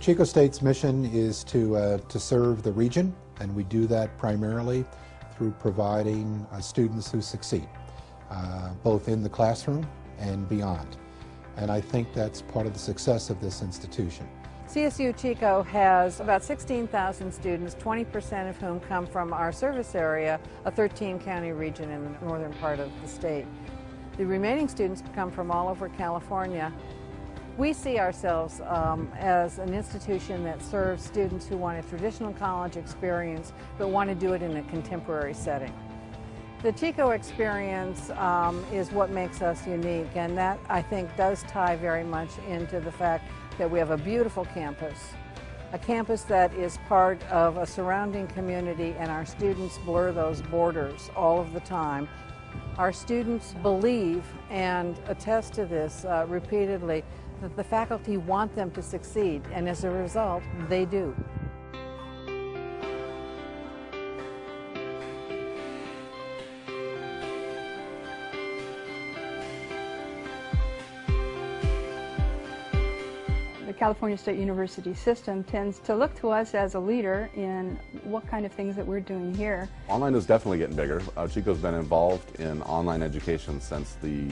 Chico State's mission is to serve the region, and we do that primarily through providing students who succeed, both in the classroom and beyond. And I think that's part of the success of this institution. CSU Chico has about 16,000 students, 20% of whom come from our service area, a 13-county region in the northern part of the state. The remaining students come from all over California. We see ourselves as an institution that serves students who want a traditional college experience but want to do it in a contemporary setting. The Chico experience is what makes us unique, and that, I think, does tie very much into the fact that we have a beautiful campus, a campus that is part of a surrounding community, and our students blur those borders all of the time. Our students believe and attest to this repeatedly, that the faculty want them to succeed, and as a result, they do. The California State University system tends to look to us as a leader in what kind of things that we're doing here. Online is definitely getting bigger. Chico's been involved in online education since the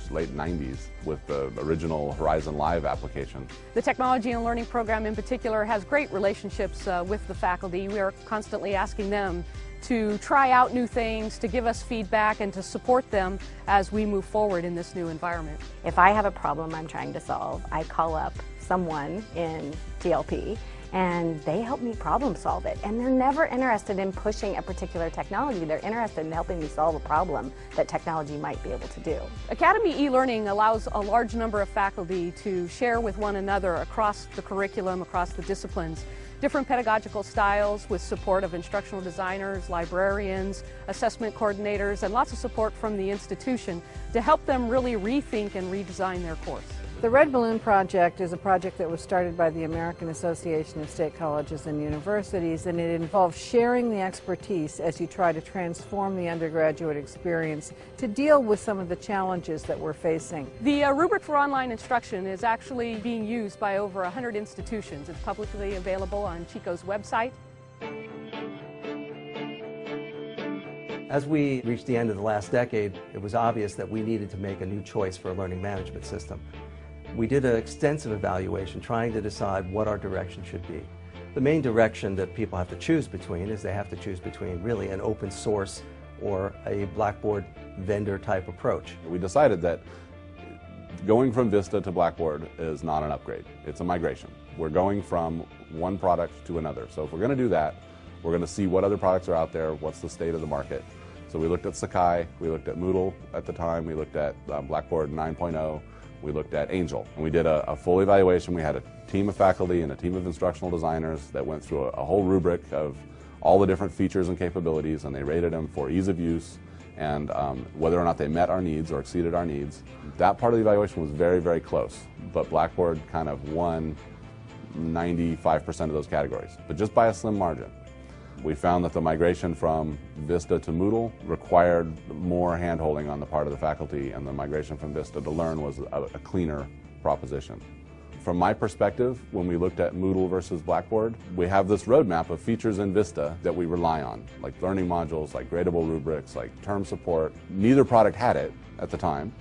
late 90s with the original Horizon Live application. The Technology and Learning program in particular has great relationships with the faculty. We are constantly asking them to try out new things, to give us feedback, and to support them as we move forward in this new environment. If I have a problem I'm trying to solve, I call up someone in TLP and they help me problem solve it. And they're never interested in pushing a particular technology. They're interested in helping me solve a problem that technology might be able to do. Academy e-learning allows a large number of faculty to share with one another across the curriculum, across the disciplines, different pedagogical styles with support of instructional designers, librarians, assessment coordinators, and lots of support from the institution to help them really rethink and redesign their course. The Red Balloon Project is a project that was started by the American Association of State Colleges and Universities, and it involves sharing the expertise as you try to transform the undergraduate experience to deal with some of the challenges that we're facing. The rubric for online instruction is actually being used by over 100 institutions. It's publicly available on Chico's website. As we reached the end of the last decade, it was obvious that we needed to make a new choice for a learning management system. We did an extensive evaluation trying to decide what our direction should be. The main direction that people have to choose between is they have to choose between really an open source or a Blackboard vendor type approach. We decided that going from Vista to Blackboard is not an upgrade, it's a migration. We're going from one product to another. So if we're going to do that, we're going to see what other products are out there, what's the state of the market. So we looked at Sakai, we looked at Moodle at the time, we looked at Blackboard 9.0, we looked at Angel, and we did a full evaluation. We had a team of faculty and a team of instructional designers that went through a whole rubric of all the different features and capabilities, and they rated them for ease of use and whether or not they met our needs or exceeded our needs. That part of the evaluation was very, very close, but Blackboard kind of won 95% of those categories, but just by a slim margin. We found that the migration from Vista to Moodle required more hand-holding on the part of the faculty, and the migration from Vista to Learn was a cleaner proposition. From my perspective, when we looked at Moodle versus Blackboard, we have this roadmap of features in Vista that we rely on, like learning modules, like gradable rubrics, like term support. Neither product had it at the time,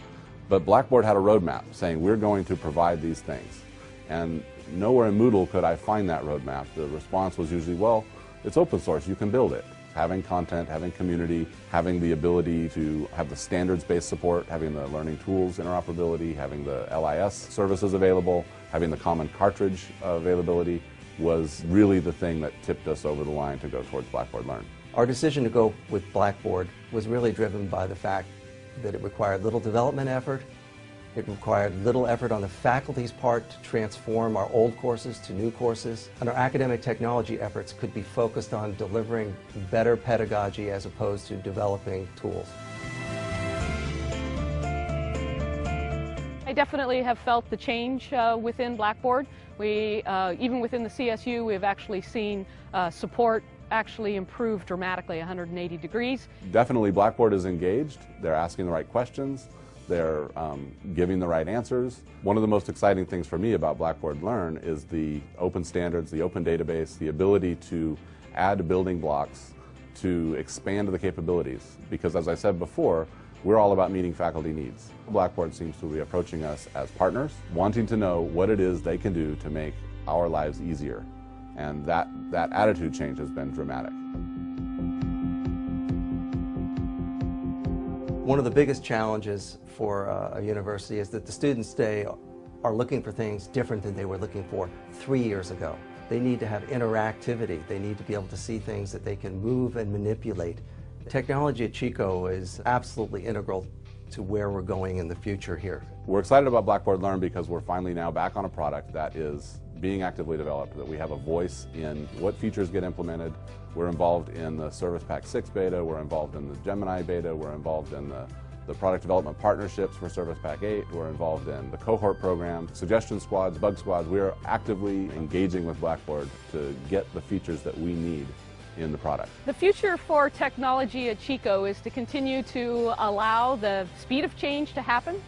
but Blackboard had a roadmap saying we're going to provide these things. And nowhere in Moodle could I find that roadmap. The response was usually, well, it's open source, you can build it. Having content, having community, having the ability to have the standards-based support, having the learning tools interoperability, having the LIS services available, having the common cartridge availability was really the thing that tipped us over the line to go towards Blackboard Learn. Our decision to go with Blackboard was really driven by the fact that it required little development effort. It required little effort on the faculty's part to transform our old courses to new courses, and our academic technology efforts could be focused on delivering better pedagogy as opposed to developing tools. I definitely have felt the change within Blackboard. Even within the CSU, we've actually seen support actually improve dramatically 180 degrees. Definitely Blackboard is engaged. They're asking the right questions. they're giving the right answers. One of the most exciting things for me about Blackboard Learn is the open standards, the open database, the ability to add building blocks to expand the capabilities. Because as I said before, we're all about meeting faculty needs. Blackboard seems to be approaching us as partners, wanting to know what it is they can do to make our lives easier. And that attitude change has been dramatic. One of the biggest challenges for a university is that the students today are looking for things different than they were looking for 3 years ago. They need to have interactivity. They need to be able to see things that they can move and manipulate. Technology at Chico is absolutely integral to where we're going in the future here. We're excited about Blackboard Learn because we're finally now back on a product that is being actively developed, that we have a voice in what features get implemented. We're involved in the Service Pack 6 beta, we're involved in the Gemini beta, we're involved in the product development partnerships for Service Pack 8, we're involved in the cohort program, suggestion squads, bug squads. We are actively engaging with Blackboard to get the features that we need in the product. The future for technology at Chico is to continue to allow the speed of change to happen,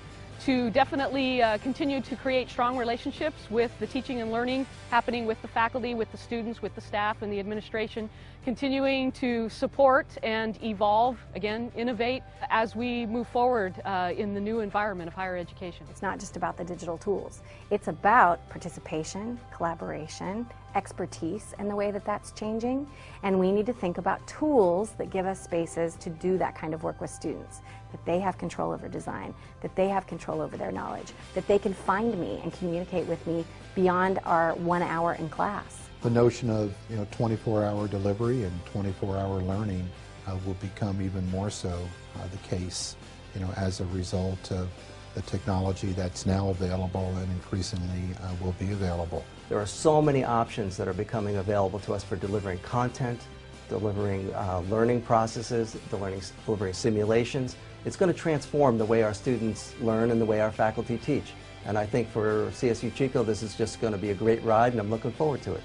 to definitely continue to create strong relationships with the teaching and learning happening with the faculty, with the students, with the staff and the administration, continuing to support and evolve, again, innovate as we move forward in the new environment of higher education. It's not just about the digital tools. It's about participation, collaboration, expertise, and the way that that's changing. And we need to think about tools that give us spaces to do that kind of work with students, that they have control over design, that they have control over their knowledge, that they can find me and communicate with me beyond our 1 hour in class. The notion of 24-hour delivery and 24-hour learning will become even more so the case as a result of the technology that's now available and increasingly will be available. There are so many options that are becoming available to us for delivering content, delivering learning processes, delivering simulations. It's going to transform the way our students learn and the way our faculty teach. And I think for CSU Chico, this is just going to be a great ride, and I'm looking forward to it.